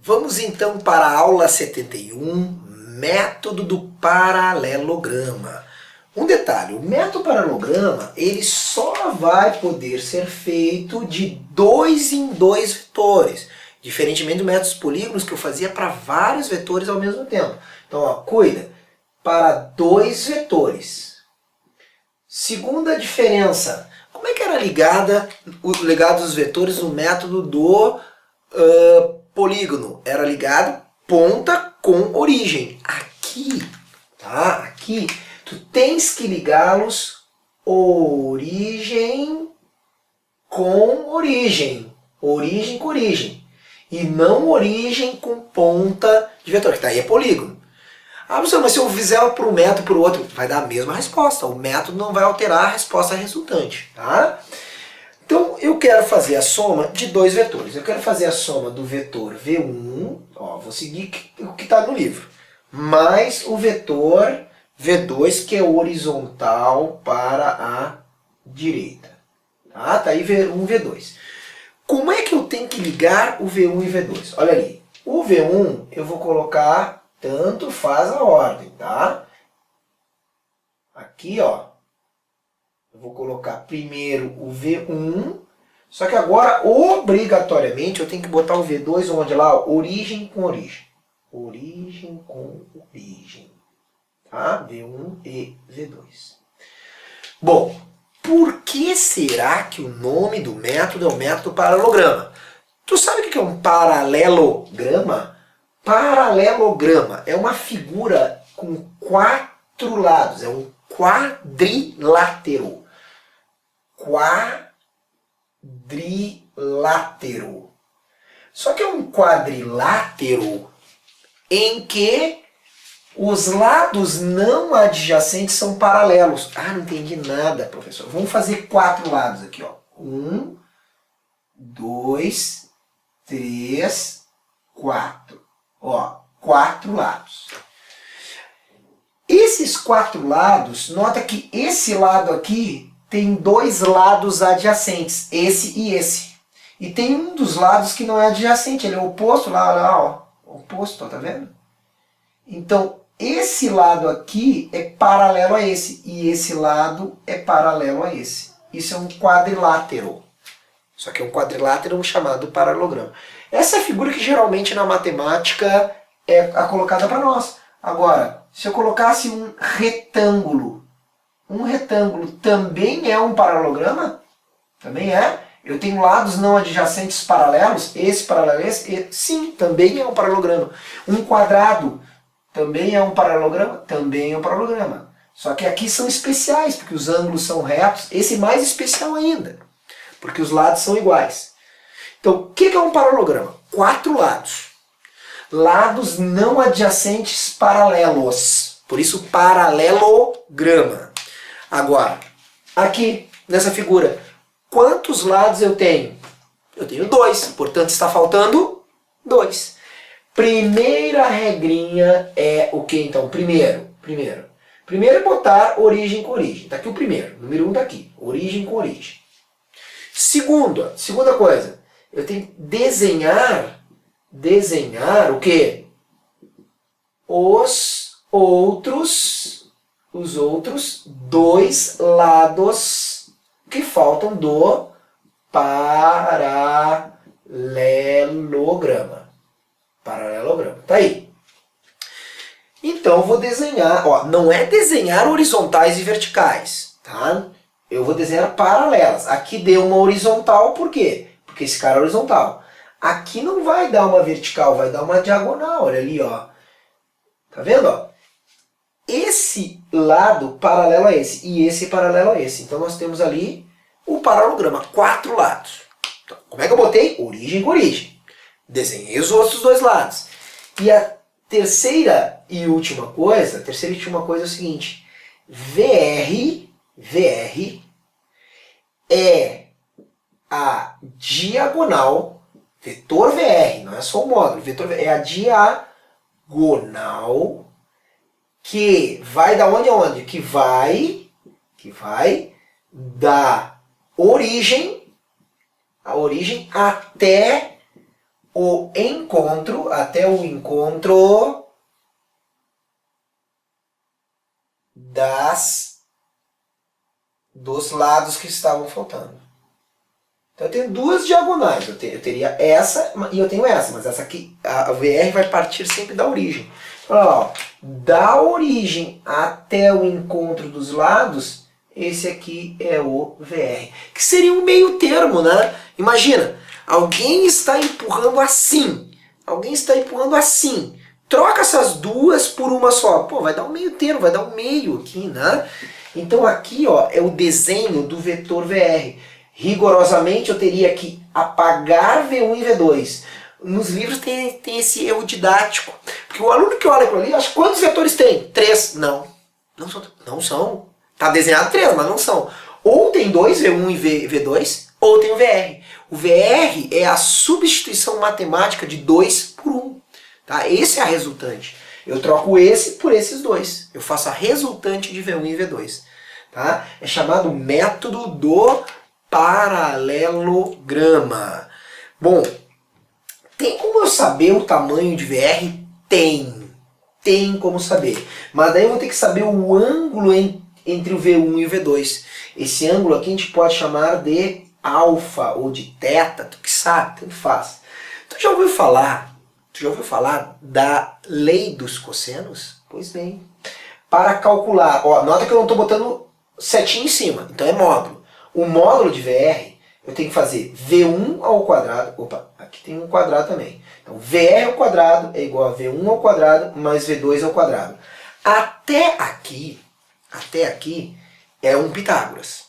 Vamos então para a aula 71, método do paralelograma. Um detalhe, o método paralelograma ele só vai poder ser feito de 2 em 2 vetores, diferentemente do método dos polígonos que eu fazia para vários vetores ao mesmo tempo. Então, ó, cuida, para 2 vetores. Segunda diferença, como é que era ligado os vetores no método do polígono? Era ligado ponta com origem. Aqui, tá? Aqui, tu tens que ligá-los origem com origem. Origem com origem. E não origem com ponta de vetor, que daí é polígono. Ah, professor, mas se eu fizer para um método e para o outro, vai dar a mesma resposta. O método não vai alterar a resposta resultante, tá? Então, eu quero fazer a soma de 2 vetores. Eu quero fazer a soma do vetor V1, ó, vou seguir o que está no livro, mais o vetor V2, que é horizontal para a direita. Tá aí V1 e V2. Como é que eu tenho que ligar o V1 e V2? Olha ali, o V1 eu vou colocar, tanto faz a ordem, tá? Aqui, ó, eu vou colocar primeiro o V1, só que agora, obrigatoriamente, eu tenho que botar o V2 onde lá? Ó, origem com origem. Origem com origem. Tá? V1 e V2. Bom, por que será que o nome do método é o método paralelograma? Tu sabe o que é um paralelograma? Paralelograma é uma figura com 4 lados, é um quadrilátero. Quadrilátero. Só que é um quadrilátero em que os lados não adjacentes são paralelos. Ah, não entendi nada, professor. Vamos fazer 4 lados aqui, ó. 1, 2, 3, 4. Ó, 4 lados. Esses 4 lados, nota que esse lado aqui tem 2 lados adjacentes, esse e esse. E tem um dos lados que não é adjacente, ele é oposto lá, ó. Oposto, ó, tá vendo? Então, esse lado aqui é paralelo a esse, e esse lado é paralelo a esse. Isso é um quadrilátero. Só que é um quadrilátero chamado paralelograma. Essa é a figura que geralmente na matemática é a colocada para nós. Agora, se eu colocasse um retângulo também é um paralelograma? Também é. Eu tenho lados não adjacentes paralelos, esse paralelo a esse, sim, também é um paralelograma. Um quadrado também é um paralelograma? Também é um paralelograma. Só que aqui são especiais, porque os ângulos são retos, esse mais especial ainda, porque os lados são iguais. Então, o que é um paralelograma? 4 lados. Lados não adjacentes paralelos. Por isso, paralelograma. Agora, aqui, nessa figura, quantos lados eu tenho? Eu tenho 2, portanto está faltando 2. Primeira regrinha é o que então? Primeiro é botar origem com origem. Está aqui o primeiro, número 1 está aqui, origem com origem. Segunda coisa, eu tenho que desenhar o quê? Os outros 2 lados que faltam do paralelograma. Tá aí. Então eu vou desenhar, ó, não é desenhar horizontais e verticais, tá? Eu vou desenhar paralelas. Aqui deu uma horizontal, por quê? Porque esse cara é horizontal. Aqui não vai dar uma vertical, vai dar uma diagonal, olha ali, ó. Tá vendo, ó? Esse lado paralelo a esse e esse paralelo a esse. Então nós temos ali o paralelograma, 4 lados. Então, como é que eu botei? Origem com origem. Desenhei os outros 2 lados. E a terceira e última coisa é o seguinte. VR é a diagonal, vetor VR, não é só o módulo, vetor VR é a diagonal que vai da onde a onde? Que vai da origem, a origem até o encontro, até o encontro dos lados que estavam faltando. Então eu tenho duas diagonais, eu teria essa e eu tenho essa, mas essa aqui, a VR vai partir sempre da origem. Olha lá, ó, da origem até o encontro dos lados, esse aqui é o VR, que seria um meio termo, né? Imagina, alguém está empurrando assim, alguém está empurrando assim, troca essas duas por uma só, pô, vai dar um meio termo, vai dar um meio aqui, né? Então aqui, ó, é o desenho do vetor VR. Rigorosamente eu teria que apagar V1 e V2. Nos livros tem esse erro didático. Porque o aluno que olha aquilo ali, acha quantos vetores tem? 3. Não. Não são. Está desenhado 3, mas não são. Ou tem 2, V1 e V2, ou tem o VR. O VR é a substituição matemática de 2 por 1. Tá? Esse é a resultante. Eu troco esse por esses dois. Eu faço a resultante de V1 e V2. Tá? É chamado método do paralelograma. Bom, tem como eu saber o tamanho de VR? Tem como saber. Mas daí eu vou ter que saber o ângulo entre o V1 e o V2. Esse ângulo aqui a gente pode chamar de alfa ou de teta, tu que sabe, tanto faz. Tu já ouviu falar da lei dos cossenos? Pois bem. Para calcular, ó, nota que eu não estou botando setinha em cima, então é módulo. O módulo de VR, eu tenho que fazer V1 ao quadrado, opa, aqui tem um quadrado também. Então VR ao quadrado é igual a V1 ao quadrado mais V2 ao quadrado. Até aqui é um Pitágoras.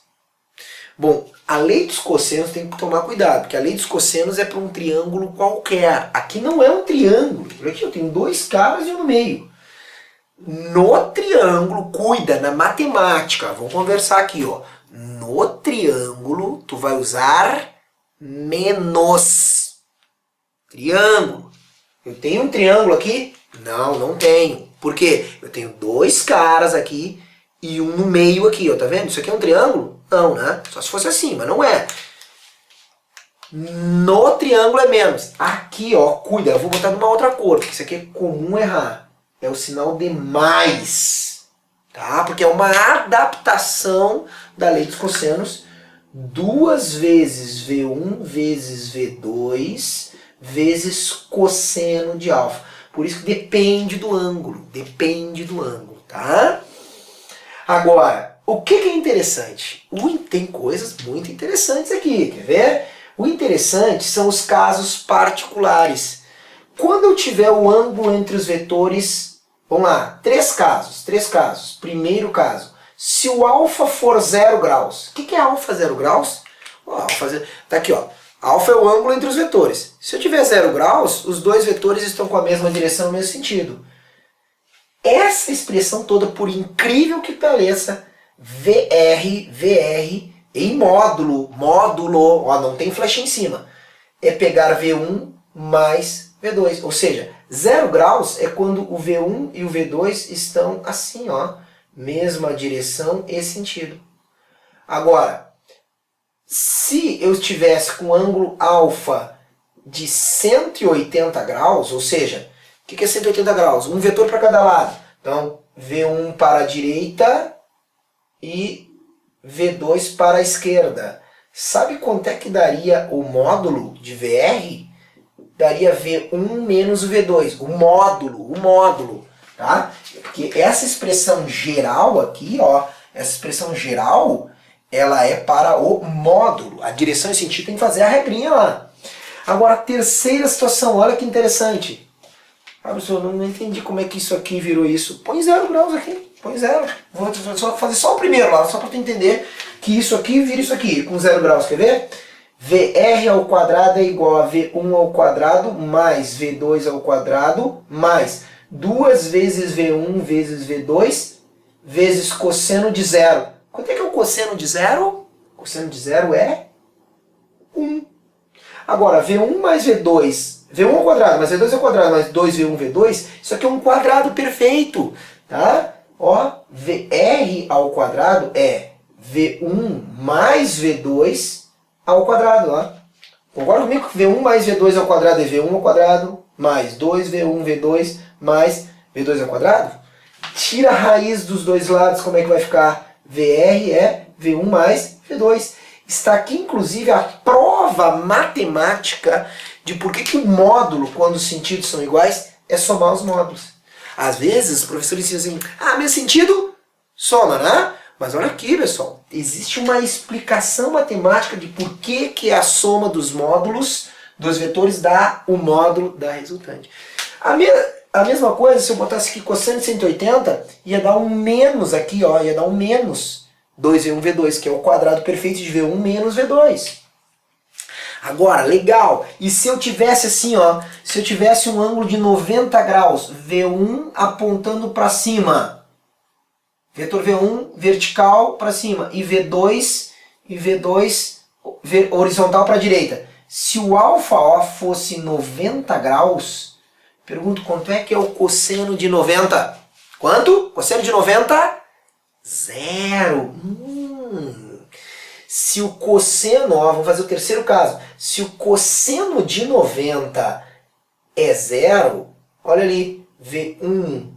Bom, a lei dos cossenos tem que tomar cuidado, porque a lei dos cossenos é para um triângulo qualquer. Aqui não é um triângulo, aqui eu tenho dois caras e um no meio. No triângulo, cuida, na matemática, vamos conversar aqui, ó. No triângulo, tu vai usar menos. Triângulo. Eu tenho um triângulo aqui? Não tenho. Por quê? Eu tenho dois caras aqui e um no meio aqui, ó, tá vendo? Isso aqui é um triângulo? Não, né? Só se fosse assim, mas não é. No triângulo é menos. Aqui, ó, cuida, eu vou botar numa outra cor, porque isso aqui é comum errar. É o sinal de mais, tá? Porque é uma adaptação da lei dos cossenos. 2 vezes V1 vezes V2 vezes cosseno de alfa. Por isso que depende do ângulo, tá? Agora, o que é interessante? Tem coisas muito interessantes aqui, quer ver? O interessante são os casos particulares. Quando eu tiver o ângulo entre os vetores, vamos lá, três casos. Primeiro caso, se o alfa for 0 graus. O que é alfa 0 graus? Tá aqui, ó. Alfa é o ângulo entre os vetores. Se eu tiver 0 graus, os dois vetores estão com a mesma direção no mesmo sentido. Essa expressão toda, por incrível que pareça, VR em módulo, ó, não tem flecha em cima, é pegar V1 mais V2. Ou seja, 0 graus é quando o V1 e o V2 estão assim, ó, mesma direção e sentido. Agora, se eu estivesse com ângulo alfa de 180 graus, ou seja, o que é 180 graus? Um vetor para cada lado. Então, V1 para a direita e V2 para a esquerda. Sabe quanto é que daria o módulo de VR? Daria V1 menos o V2. O módulo. Tá? Porque essa expressão geral aqui, ó, essa expressão geral, ela é para o módulo. A direção e sentido tem que fazer a regrinha lá. Agora, a terceira situação, olha que interessante. Ah, professor, não entendi como é que isso aqui virou isso. Põe 0 graus aqui, põe 0. Vou fazer só o primeiro lá, só para tu entender que isso aqui vira isso aqui, com 0 graus, quer ver? VR ao quadrado é igual a V1 ao quadrado mais V2 ao quadrado mais 2 vezes V1 vezes V2 vezes cosseno de 0. Quanto é que é o cosseno de 0? O cosseno de 0 é 1. Agora, V1 mais V2, V1 ao quadrado mais V2 ao quadrado mais 2V1 V2, isso aqui é um quadrado perfeito, tá? Ó, VR ao quadrado é V1 mais V2 ao quadrado, ó. Concorda comigo que V1 mais V2 ao quadrado é V1 ao quadrado mais 2V1 V2 mais V2 ao quadrado? Tira a raiz dos dois lados, como é que vai ficar? VR é V1 mais V2. Está aqui, inclusive, a prova matemática de por que o módulo, quando os sentidos são iguais, é somar os módulos. Às vezes, os professores dizem assim, ah, meu sentido soma, né? Mas olha aqui, pessoal, existe uma explicação matemática de por que a soma dos módulos dos vetores dá o módulo da resultante. A mesma coisa, se eu botasse aqui cosseno de 180, ia dar um menos aqui, ó, ia dar um menos 2V1, V2, que é o quadrado perfeito de V1 menos V2. Agora, legal, e se eu tivesse assim, ó, se eu tivesse um ângulo de 90 graus, V1 apontando para cima, vetor V1 vertical para cima, e V2 horizontal para a direita. Se o alfa ó, fosse 90 graus, pergunto quanto é que é o cosseno de 90? Quanto? Cosseno de 90? Zero. Se o cosseno, ó, vamos fazer o terceiro caso. Se o cosseno de 90 é zero, olha ali, V1,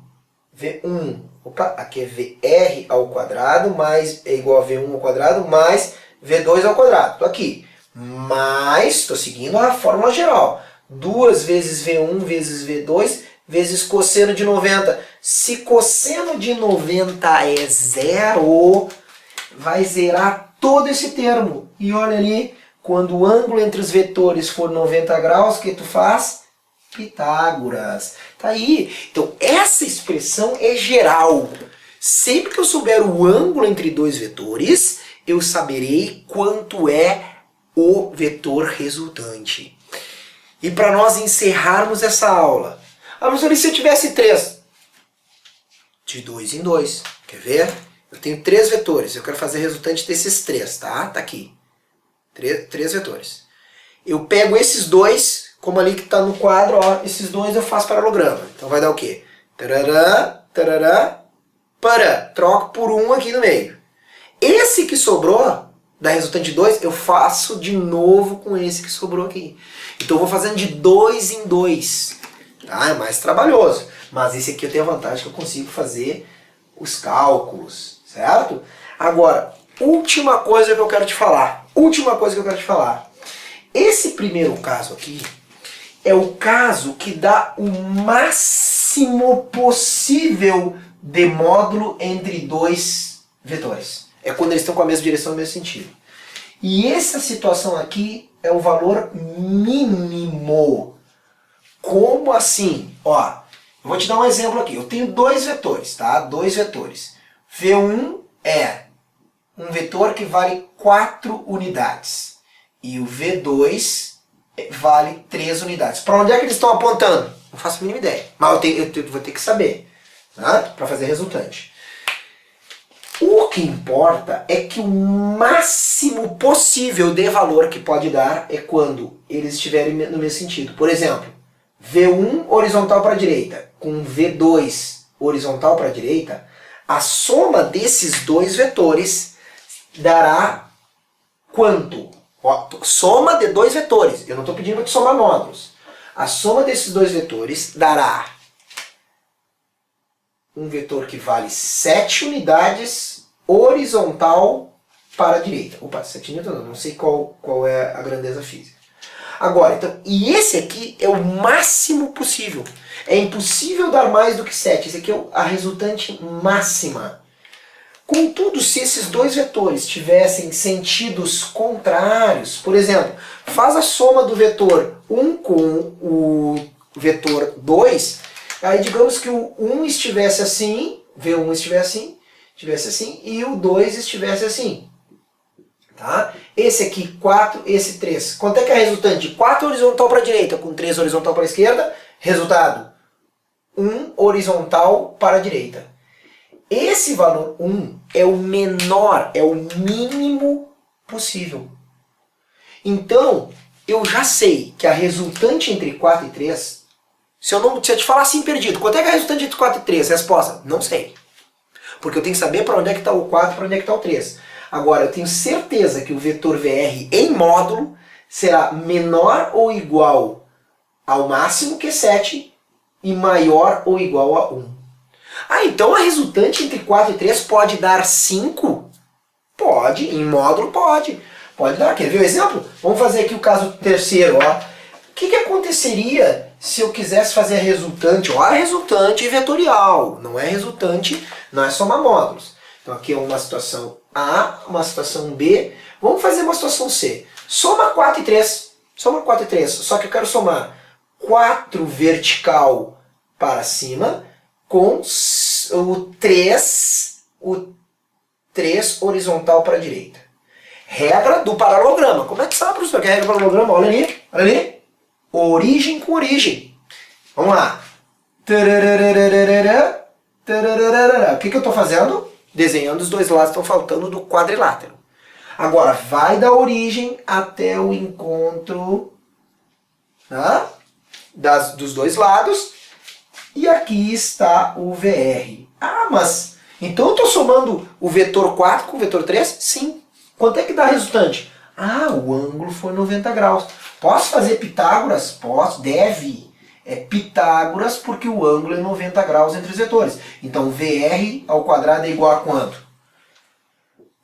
opa, aqui é VR ao quadrado, mais, é igual a V1 ao quadrado, mais V2 ao quadrado. Estou aqui. Mais, estou seguindo a fórmula geral. 2 vezes V1 vezes V2 vezes cosseno de 90. Se cosseno de 90 é zero, vai zerar todo esse termo. E olha ali, quando o ângulo entre os vetores for 90 graus, o que tu faz? Pitágoras. Tá aí. Então, essa expressão é geral. Sempre que eu souber o ângulo entre dois vetores, eu saberei quanto é o vetor resultante. E para nós encerrarmos essa aula, professor, e se eu tivesse 3? De 2 em 2. Quer ver? Eu tenho 3 vetores. Eu quero fazer resultante desses 3, tá? Tá aqui. 3 vetores. Eu pego esses dois, como ali que está no quadro, ó, esses dois eu faço paralograma. Então vai dar o quê? Tarará, tarará, para. Troco por um aqui no meio. Esse que sobrou, da resultante 2, eu faço de novo com esse que sobrou aqui. Então eu vou fazendo de 2 em 2. Tá? É mais trabalhoso. Mas esse aqui eu tenho a vantagem que eu consigo fazer os cálculos, certo? Agora, última coisa que eu quero te falar. Esse primeiro caso aqui é o caso que dá o máximo possível de módulo entre dois vetores. É quando eles estão com a mesma direção, no mesmo sentido. E essa situação aqui é o valor mínimo. Como assim? Ó, eu vou te dar um exemplo aqui. Eu tenho 2 vetores, tá? 2 vetores. V1 é um vetor que vale 4 unidades. E o V2 vale 3 unidades. Para onde é que eles estão apontando? Não faço a mínima ideia. Mas eu vou ter que saber, tá? Para fazer resultante. O que importa é que o máximo possível de valor que pode dar é quando eles estiverem no mesmo sentido. Por exemplo, V1 horizontal para a direita com V2 horizontal para a direita, a soma desses dois vetores dará quanto? Ó, soma de dois vetores. Eu não estou pedindo para somar módulos. A soma desses dois vetores dará um vetor que vale 7 unidades horizontal para a direita. Opa, 7 unidades não sei qual é a grandeza física. Agora, então, e esse aqui é o máximo possível. É impossível dar mais do que 7. Esse aqui é a resultante máxima. Contudo, se esses dois vetores tivessem sentidos contrários, por exemplo, faz a soma do vetor 1 com o vetor 2, aí digamos que o 1 estivesse assim, V1 estivesse assim, e o 2 estivesse assim. Tá? Esse aqui 4, esse 3. Quanto é que é a resultante? 4 horizontal para a direita com 3 horizontal para a esquerda. Resultado, 1 horizontal para a direita. Esse valor 1 é o menor, é o mínimo possível. Então, eu já sei que a resultante entre 4 e 3, se eu te falar assim perdido, quanto é que é a resultante entre 4 e 3? Resposta, não sei. Porque eu tenho que saber para onde é que está o 4 e para onde é que está o 3. Agora, eu tenho certeza que o vetor VR em módulo será menor ou igual ao máximo, que é 7, e maior ou igual a 1. Ah, então a resultante entre 4 e 3 pode dar 5? Pode, em módulo pode. Pode dar. Quer ver o exemplo? Vamos fazer aqui o caso terceiro. Ó. O que aconteceria se eu quisesse fazer a resultante? Ó, a resultante vetorial. Não é resultante, não é somar módulos. Então aqui é uma situação A, uma situação B. Vamos fazer uma situação C. Soma 4 e 3. Soma 4 e 3. Só que eu quero somar 4 vertical para cima com o 3 horizontal para a direita. Regra do paralelograma. Como é que sabe, professor, que é a regra do paralelograma? Olha ali, olha ali. Origem com origem. Vamos lá. O que eu estou fazendo? Desenhando os dois lados que estão faltando do quadrilátero. Agora, vai da origem até o encontro, tá? Dos dois lados. E aqui está o VR. Ah, mas então eu estou somando o vetor 4 com o vetor 3? Sim. Quanto é que dá a resultante? Ah, o ângulo foi 90 graus. Posso fazer Pitágoras? Posso, deve. É Pitágoras porque o ângulo é 90 graus entre os vetores. Então VR ao quadrado é igual a quanto?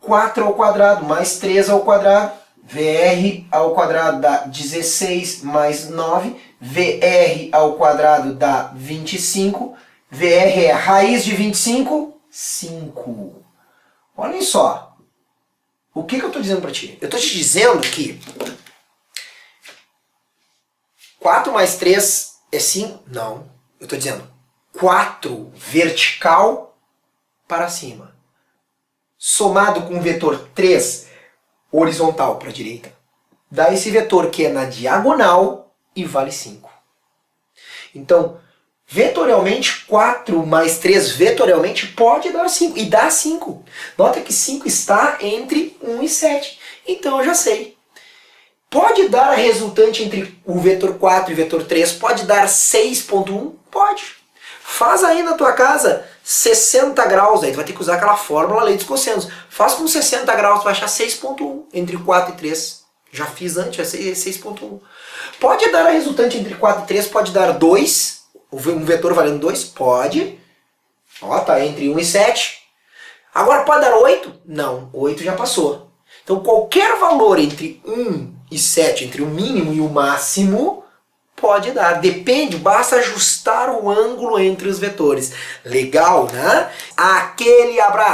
4 ao quadrado mais 3 ao quadrado. VR ao quadrado dá 16 mais 9. VR ao quadrado dá 25. VR é raiz de 25? 5. Olhem só. O que eu estou dizendo para ti? Eu estou te dizendo que 4 mais 3 é 5? Não. Eu estou dizendo 4 vertical para cima. Somado com o vetor 3 horizontal para a direita. Dá esse vetor que é na diagonal e vale 5. Então, vetorialmente, 4 mais 3 vetorialmente pode dar 5. E dá 5. Nota que 5 está entre 1 e 7. Então eu já sei. Pode dar a resultante entre o vetor 4 e o vetor 3? Pode dar 6.1? Pode. Faz aí na tua casa 60 graus. Aí tu vai ter que usar aquela fórmula lei dos cossenos. Faz com 60 graus, tu vai achar 6.1 entre 4 e 3. Já fiz antes, vai ser 6.1. Pode dar a resultante entre 4 e 3? Pode dar 2. Um vetor valendo 2? Pode. Ó, tá entre 1 e 7. Agora pode dar 8? Não, 8 já passou. Então qualquer valor entre 1 e 7, entre o mínimo e o máximo, pode dar. Depende, basta ajustar o ângulo entre os vetores. Legal, né? Aquele abraço!